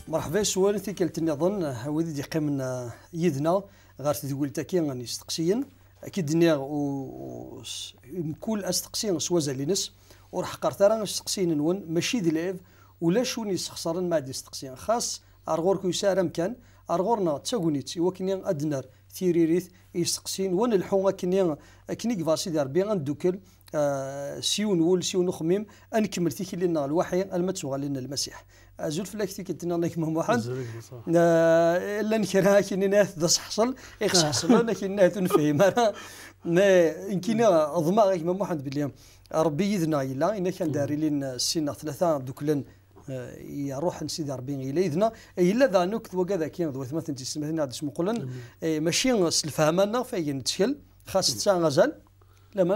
مرحبا سؤال تيكلتني ظن هاودي دي قيمنا يدنا غير تقول تاكي غني استقسيا اكيد نيا و كل استقسيا سوازا لينس وراح قرت راه استقسيا نون ماشي دي لعب ولا شوني سخسرن ما دي استقسيا خاص ارغوركو يسار امكان ارغورنا تاغونيتي وكني ادنر تيريريث يستقسين ون الحومه كني فاسي دار بيان ندوكل سيون ول سيون خميم انكمل تيكي لنا الوحي المتسوغ لنا المسيح زول فلاكتي كنتنا ناك مهم واحد الا نكرها كي ناث ذا حصل يخص حصل انا كي ناث نفهم انا ما يمكن ضماغ مهم واحد باليوم ربي يذنا الا انا كان داري لنا السنه ثلاثه دوكلن يروح نسيدي 40 الى اذنا الا ذا نكت وكذا كاين ذو مثلا تسمى هذا اسمه قلن ماشي الفهمنا فين نتشكل خاصه غزال لما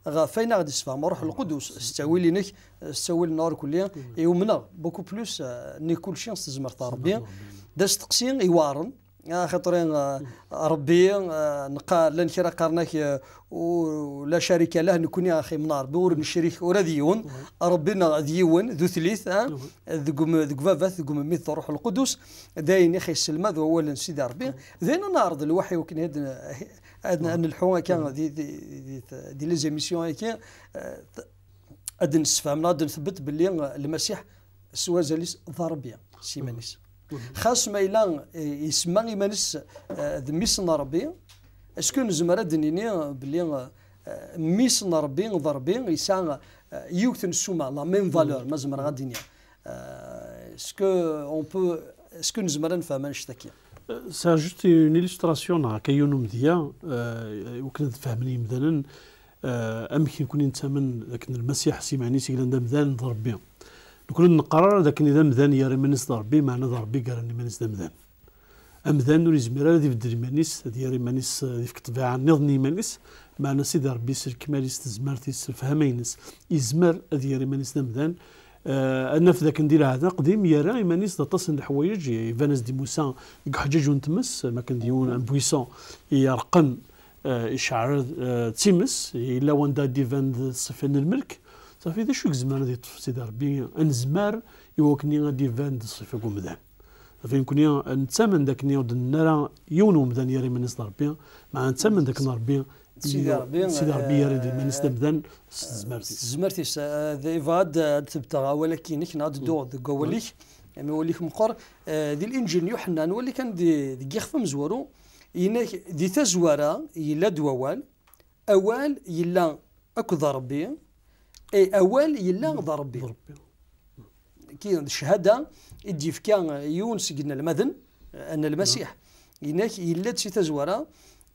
انا فين غادي نسفهم روح القدس استوي لينك استوي النار كليا يومنا بوكو بلوس ني كل شيء نستزمر ربي داز تقسيم يوارن خاطرين ربي نقا لان كرا قرناك ولا شريك له نكون يا اخي منار بور نشريك وراديون ربنا ديون ذو ثليث ذو فافات ذو ميث روح القدس داين يا اخي السلمى ذو اول سيدي ربي ذينا نعرض الوحي وكن هذا ان الحومه كان دي لي زيميسيون هيك ادن نسفهمنا ادن نثبت باللي المسيح سوازاليس ضربيا سيمانيس خاص ما إلا يسمى إيمانيس ميسنا ربي اسكو نزمر دنيني بلي ميسنا ربي ضربي يسعى يوكتن السوما لا ميم فالور ما زمر غادينيا اسكو اون بو اسكو نزمر نفهم نشتكي سا جوست اون إليستراسيون كيونو مديا وكنت فهمني مثلا امكن يكون نتمن لكن المسيح سيماني سيكلان مذان ضربي نكون نقرر ذاك اذا مذان يا ريمانيس ضربي معنى ضربي قال ريمانيس مذان امذان نوري زميرا هذه في ريمانيس هذه ريمانيس في كتبها نظن ريمانيس معنى سيدي ربي سير كماليس تزمرتيس فهمينس يزمر هذه ريمانيس مذان انا في ذاك ندير هذا قديم يا ريمانيس تصل الحوايج فانس دي موسى حجاج ونتمس ما كان ديون ان بويسون يرقن يشعر تيمس الا وندا ديفان صفن الملك صافي ذا شو زمان هذه سيدي ربي انزمار يوكني غادي فان الصفه كومدان صافي نكون نتمن ذاك نيود نرى يونو مدان يا ريمانيس ربي مع نتمن ذاك ربي سيدي ربي يا ريمانيس مدان زمرتيس ذا فاد تبتغى ولكن كنا دو قوليك يعني وليك مقر دي الانجيل يوحنا نولي كان دي يخف مزورو ينك دي تزوارا يلا دوال اوال يلا اكو ربي اي اول يلا ضربي كي الشهاده يدي في كان يونس قلنا المذن ان المسيح هناك يلا سي تزوره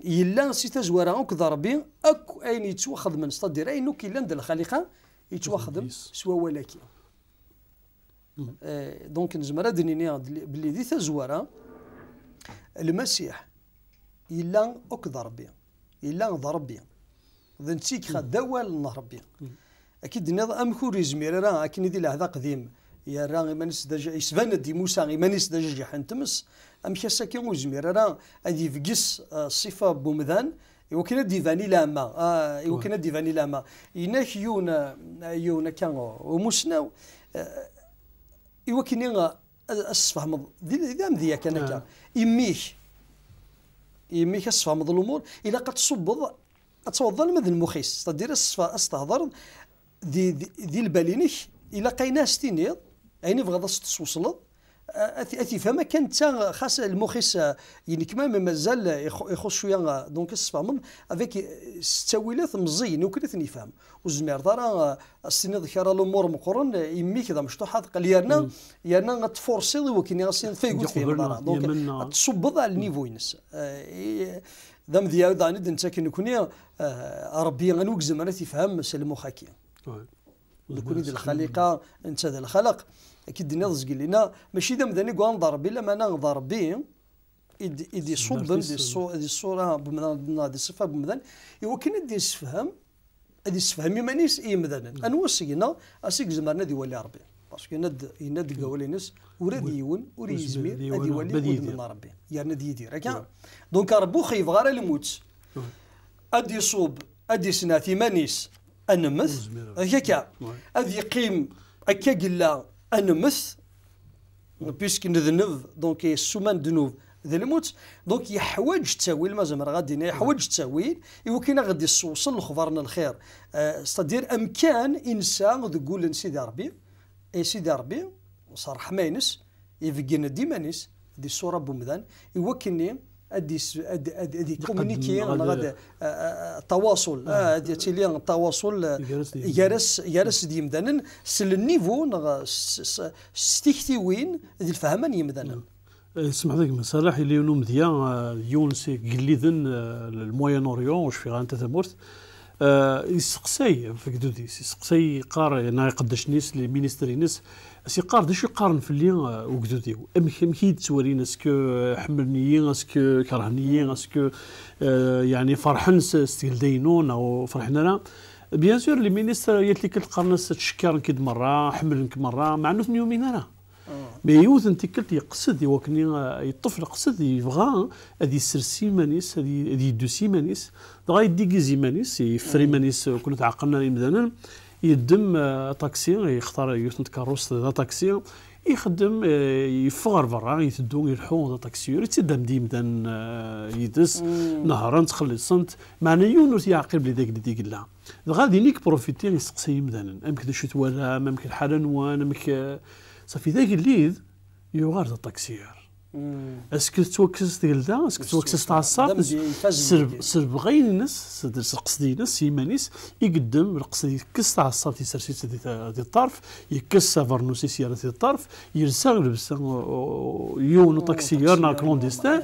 يلا سي تزوره اك ضربي اك اين يتواخذ من صدر اينو كي لاند الخليقه يتواخذ سوا ولكن دونك نزمر دنيا بلي دي تزوره المسيح يلا اك ضربي يلا ضربي ذنتيك خدوا النهربي اكيد نظام كوري زمير راه كني دي هذا قديم يا راه مانيس دجا يسبان دي موسى مانيس دجا حنتمس ام كاساكي وزمير راه ادي فيكس صفه بومذان يمكن دي فانيلا ما يمكن دي فانيلا ما يناك يونا كان ومسناو يمكن اسفهم دي ذي كان يميك اسفهم الامور الى قد تصب تصوض المذن المخيس تدير استهضر دي البالينك الى قينا ستينيض عيني بغض توصل اثي فما كانت خاص المخيس يعني كما مازال يخص شويه دونك الصفامن افيك ستاويلات مزيين وكلثني فهم وزمير دار السنه ذكر الامور مقرن يمي كذا مشطوحات قال يانا غتفورسي وكني غاسين فيقول فيه دونك تصبض على النيفو ينس ذم ذي داني انت كنكوني ربي غنوكزم انا تفهم سلمو خاكي نكوني ديال الخليقه انت ذا الخلق اكيد نضز قال لنا ماشي دام ذاني كون ضربي لما انا ضربي يدي صوب دي الصوره بمثلا هذه الصفه بمثلا يمكن دي يسفهم هذه يسفهم مانيس اي مثلا انوسينا اسيك زمرنا دي ولي ربي باسكو يند قولينس وراد يون وري يزمير هذه ولي من ربي يعني دي يدير هكا دونك ربو خيف غير الموت ادي صوب ادي سناتي مانيس انمث هكا ادي يقيم هكا قلا انمث بيسك نذنب دونك السمان دنوب ذا الموت دونك يحوج التاويل ما زعما غادي يحوج التاويل يمكن غادي توصل لخبرنا الخير ستادير امكان انسان تقول سيدي ربي سيدي ربي صراحه ماينس يفقينا ديمانيس دي الصوره بومدان يوكلني ادي كومونيكي غادي التواصل هادي تيلي التواصل يارس دي مدانا سل النيفو ستيكتيوين ديال الفهمان يمدانا اسمح لك مسالح اللي يونم ديال يونسي قليدن الموين اوريون واش في غانتا تمورت يسقسي في كدوديس يسقسي قار انا يقدش نيس لي مينيستري نيس سي قار داش يقارن في اللي وكدودي امكي تورينا اسكو حملنيين اسكو كرهنيين اسكو يعني فرحن ستيل دينون او فرحنا لا بيان سور لي مينيستر ياتلي كتقارن تشكر كد مره حملنك مره مع انه يومين انا مي يوث انت كلت يقصد يوكني الطفل يقصد يبغى هذه يسر سيمانيس هذه يدو سيمانيس دغا يديكي زيمانيس يفري مانيس كنا تعقلنا مثلا يدم طاكسي يختار يوث كاروس طاكسي يخدم يفغر برا يتدو يلحو طاكسي يتدم ديمدان يدس نهارا تخلي الصنت معنا يونس يعقل بلي ديك لا غادي نيك بروفيتي يسقسي مثلا امك شي تولا امك الحاله نوان امك صافي ذاك الليل يغار الطاكسيير اسكو توكس تقلدا اسكو توكس تعصب سرب غير الناس قصدي ناس يمانيس يقدم القصدي يكس تعصب تيسرسيت ديال الطرف يكس فرنوسي سياره ديال الطرف يرسل لبس يون طاكسيير نا كلونديستان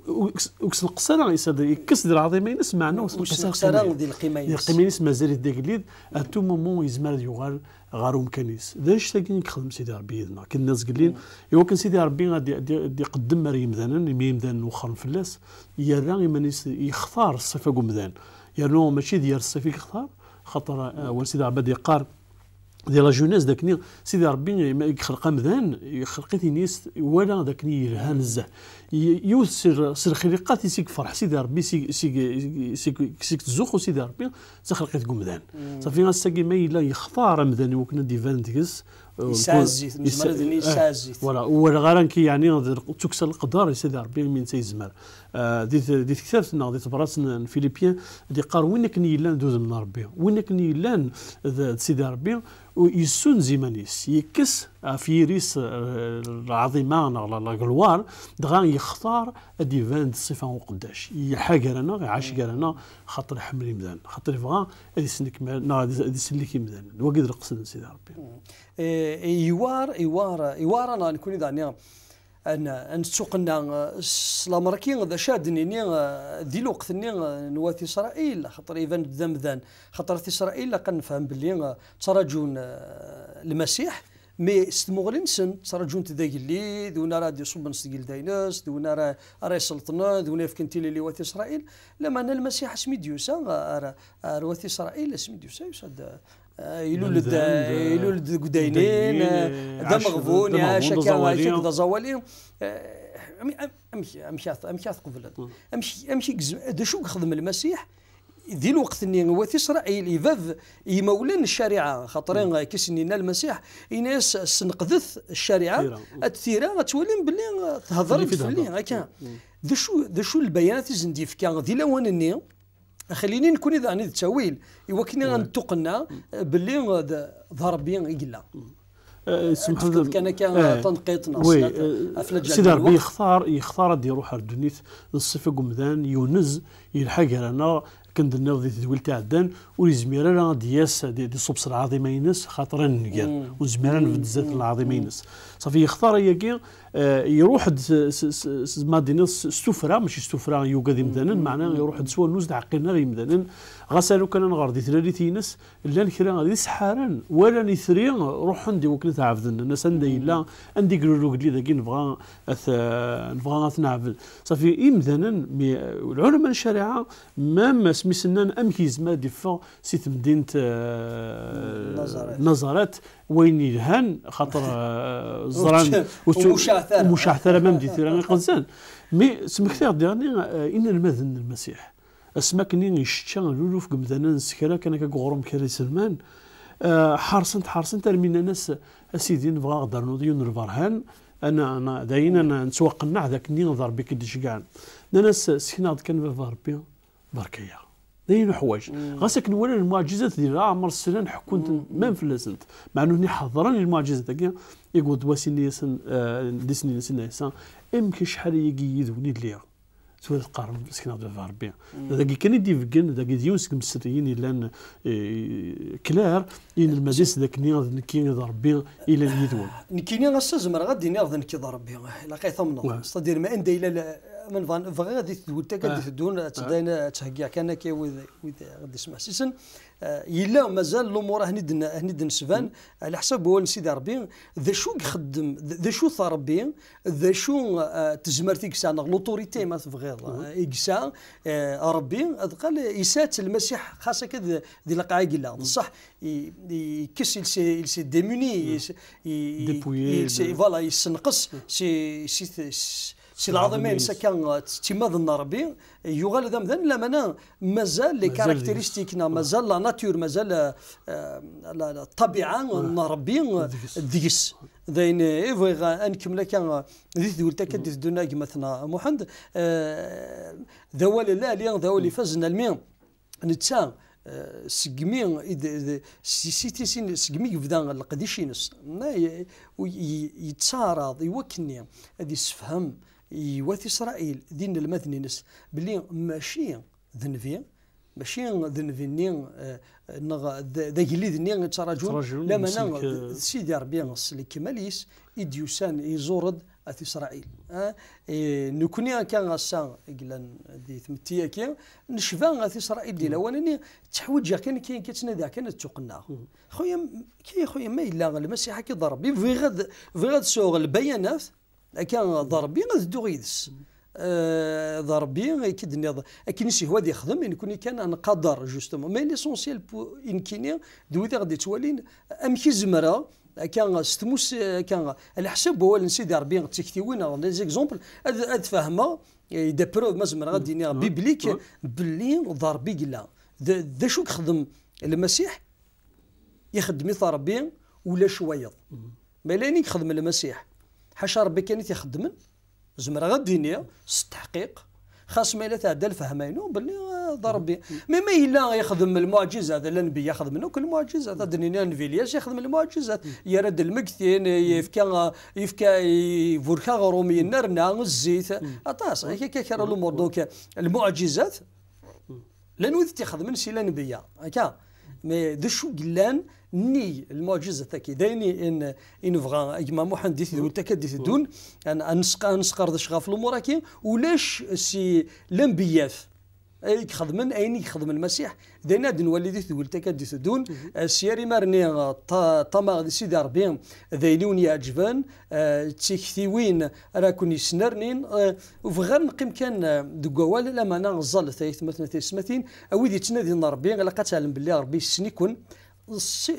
وكس القصره يكس ديال العظيمينس معنا القصره ديال القيمينس مازال داك الليل اتو مومون يزمر يغال غارو مكانيس داش تاكين يخدم سيدي ربي يدنا كاين الناس قالين ايوا كان سيدي ربي غادي يقدم مريم مثلا ميمدان وخر فلاس يرا يمانيس يختار الصفه قمدان يرنو ماشي ديال الصفه يختار خاطر سيدي عباد يقار ديال لا جونيس داكني سيدي ربي يخلق مذان يخلق نيس ولا داكني يلهان الزه يوسر سر خليقات يسيك فرح سيدي ربي سيك تزوخ سيدي ربي تخلقيت قمدان صافي غاساكي ما الا يختار مذان وكنا ديفان ديكس يسازي يسازي ولا غير يعني تكسر القدر سيدي ربي من تيزمر دي كتابتنا دي تبراسنا الفلبين دي قار وين كني لان دوز من ربي وين كني لان سيدي ربي ويسون زيمانيس يكس في ريس العظيمه لا غلوار دغا يختار ديفان الصفه وقداش يحاجر انا يعاش انا خاطر حمل مدان خاطر يبغى هذه سنك هذه سلك مدان وقد القصد سيدي ربي ايوار انا نكون دانيا ان سوقنا الامريكيين ذا شادني دي الوقت نوات اسرائيل خاطر ايفان ذمذان خاطر في اسرائيل كنفهم باللي تراجون المسيح مي استمغلين سن تراجون تذاك اللي دونا راه دي صوب نستقيل دايناس دونا راه سلطنا دونا في كنتي اللي وات اسرائيل لما ان المسيح اسمي ديوسا وات اسرائيل اسمي ديوسا يسد يلولد قداينين دا مغبون يا شكا دا زوالين امشي قبل امشي دا شو خدم المسيح ذي الوقت اني وات اسرائيل يفاف يمولن الشريعه خاطرين كيسنينا المسيح يناس سنقذث الشريعه الثيره تولين باللي تهضرت في اللي هكا ذا شو البيانات زنديف كان ذي لوان خليني نكون اذا عندي التاويل يوكلني غنتقنا باللي ظهر بيان يقلا سمح لي كان تنقيطنا سيدي ربي يختار دي روح الدنيت الصفه قمدان يونز يلحق لنا كندنا ذي تدويل تاع الدان ولزميرا راه دياس دي صوبس العظيمينس خاطر نقال وزميرا بالذات العظيمينس صافي يختار ياكي يروح مدينه ستوفرا ماشي ستوفرا يوكا دي مدانن معناه يروح سوا نوز عقلنا غير مدانن غسالو كان نغار دي ثلاثينس لا الكرا غادي سحارن ولا نثري روح عندي وكنت عافدن الناس عندي لا عندي قالوا لي ذاك نبغى نعفل صافي مدانن العلماء الشريعه ما سميسنان امكيز ما ديفا سيت مدينه نظرات وين يلهان خاطر زران ومشاعثره ما مديت راني قزان مي سمكتير ديرني ان المذن المسيح اسماكني يشتشا لولوف قمدانا نسكرا كان كغورم كاري سلمان حرصنت ترمينا ناس اسيدي نبغى غدر نوضيون البرهان انا داين انا نسوق النع ذاك النين ضرب بك كدش كاع ناس سكنا كان في ربي بركيه داين حوايج غاسك نوري المعجزات ديال عمر السنان حكونت ما فلسنت مع انه حضرني المعجزات هكا يقول دواسيني يسن ديسني نسنا يسن يمكن شحال يدوني ليها سوى القارن سكنا في ربي ذاك كان يدي فكن ذاك ديونس مسريين لان كلار ان المديس ذاك نيض نكين ربي الى يدون نكيني غاسزمر غادي نيض نكي ربي لاقي ثمنه صدير ما عندي الا من فان فغي غادي تقول تا غادي تدون تداين تهكا كان كي غادي يسمع سيسن يلا مازال الامور هني نسفان على حسب هو سيدي ربي ذا شو يخدم ذا شو ربي ذا شو تزمرتي كسا لوطوريتي ما تبغي يكسا ربي قال يسات المسيح خاصه كذا دي القاعده بصح يكس سي ديموني فوالا يسنقص سي العظيمين سكان تيماض ربي يغال ذا مثلا لا منا مازال لي كاركتيرستيكنا مازال لا ناتور مازال الطبيعه ربي ديس ذاين ايفغا نكمل كان ديت دولتا كديت دونا مثلا محمد ذوال لا ليان ذوال فازنا المين نتا سقمي سيتي سقمي بدا القديشينس يتصارض يوكني هذه السفهم يوث اسرائيل دين المثنينس باللي ماشي ذنبي ماشي ذنبي ذاك اللي ذني تراجل لما انا سيدي ربي نص لي كماليس يديوسان يزورد اث اسرائيل نكوني كان غسا قلنا دي ثمتيه كي نشفا اث اسرائيل دي الاولاني تحوج كان كتنادى كان توقنا خويا ما الا المسيح كي ضربي في غد سوغ البيانات كان ضربي غدو غيدس ضربي كيدني كينشي هو يخدم يكون كان نقدر جوستومون مي ليسونسيال ان كيني دويتي غادي توالين ام كي زمره كان ستموس كان على حسب هو سيدي ربي تكتيوين لي زيكزومبل هاد فاهمه دي بروف مازمر غادي بيبليك باللي ضربي قلا ذا شو يخدم المسيح يخدم مثل ربي ولا شويه ما لاني يخدم المسيح حاشا ربي كان يخدم زمر غادي التحقيق خاص ما الا تعدى الفهمينو باللي ضربي ما الا يخدم المعجزه هذا النبي ياخذ منه كل معجزه هذا دنيا نفيلياس يخدم المعجزات يرد المكثين يفكا يفوركا غرومي نرنا الزيت اطاس هيك كيرا الامور دوك المعجزات لانه تيخدم من سي نبيه هكا مي دو شو قلان ني المعجزه تاكي دايني ان فغا كيما محدث دول تكدث دون انا نسقر داش غاف الامور كي ولاش سي الانبياء يخدمن اين يخدم المسيح دينا نولي دول تكدث دون سياري مارني طما سيدي ربي ذايلون يعجبان تيكثيوين راكوني سنرنين وفغير نقيم كان دكوال لما انا غزال ثلاث مثلا تسمتين اويدي تنادي ربي غلا تعلم بالله ربي سنيكون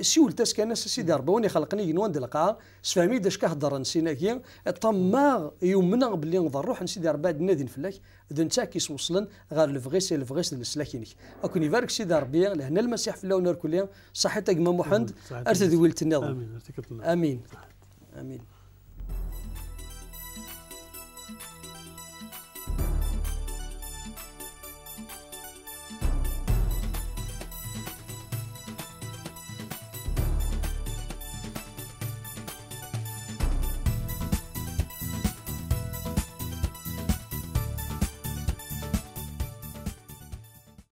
سيولتاس كان سيدي ربي وني خلقني ينوان القاعه سفهمي داش كهضر نسيناكي طما يومنا باللي نضر سيدي ربي نادي فلاك اذا نتا كيسوصلن غير الفغيس السلاكينيك اكون يبارك سيدي ربي لهنا المسيح في اللون كلها صحتك ما محمد ارتدي ولت النظام امين امين